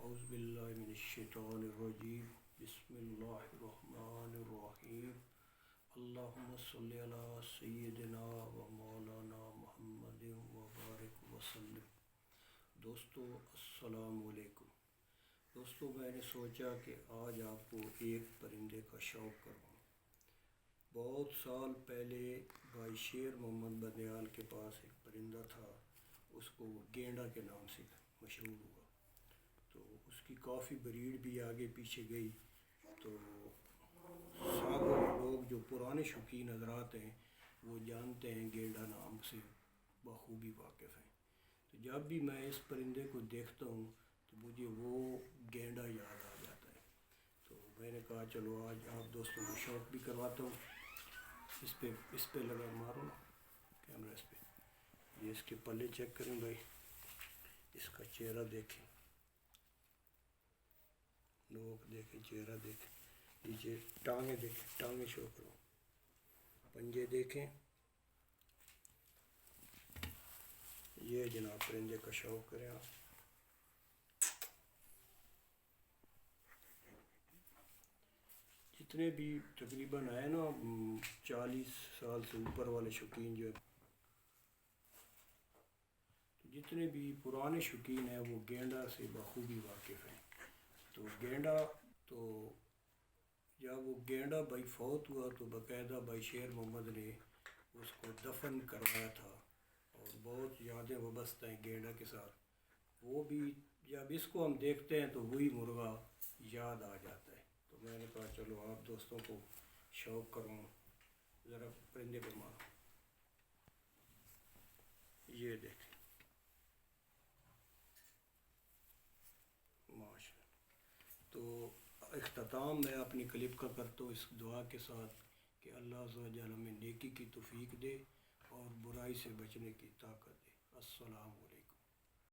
اعوذ باللہ من الشیطان الرجیم بسم اللہ الرحمن الرحیم اللہم صلی علی سیدنا و مولانا محمد وبارک وسلم۔ دوستو السلام علیکم۔ دوستو میں نے سوچا کہ آج آپ کو ایک پرندے کا شوق کروں۔ بہت سال پہلے بھائی شیر محمد بندیال کے پاس ایک پرندہ تھا، اس کو گینڈا کے نام سے مشہور ہوا، تو اس کی کافی بریڈ بھی آگے پیچھے گئی۔ تو سابق لوگ جو پرانے شوقین حضرات ہیں وہ جانتے ہیں، گینڈا نام سے بخوبی واقف ہیں۔ تو جب بھی میں اس پرندے کو دیکھتا ہوں تو مجھے وہ گینڈا یاد آ جاتا ہے۔ تو میں نے کہا چلو آج آپ دوستوں کو شوق بھی کرواتا ہوں۔ اس پہ لگا مارو نا کیمرہ، اس پہ یہ اس کے پلے چیک کریں بھائی، اس کا چہرہ دیکھیں، نوک دیکھیں، چہرہ دیکھیں، نیچے ٹانگیں دیکھیں، ٹانگیں شو کرو، پنجے دیکھیں۔ یہ جناب پرندے کا شوق کریں آپ۔ جتنے بھی تقریباً آئے نا 40 سال سے اوپر والے شوقین جو ہیں، جتنے بھی پرانے شوقین ہیں وہ گینڈا سے بخوبی واقف ہیں۔ تو گینڈا، تو جب وہ گینڈا بھائی فوت ہوا تو باقاعدہ بھائی شیر محمد نے اس کو دفن کروایا تھا، اور بہت یادیں وابستہ ہیں گینڈا کے ساتھ۔ وہ بھی جب اس کو ہم دیکھتے ہیں تو وہی مرغا یاد آ جاتا ہے۔ تو میں نے کہا چلو آپ دوستوں کو شوق کروں، ذرا پرندے پہ مارو، یہ دیکھیں ماشاء اللہ۔ تو اختتام میں اپنی کلپ کا کرتا ہوں اس دعا کے ساتھ کہ اللہ عز و جل ہمیں نیکی کی توفیق دے اور برائی سے بچنے کی طاقت دے۔ السلام علیکم۔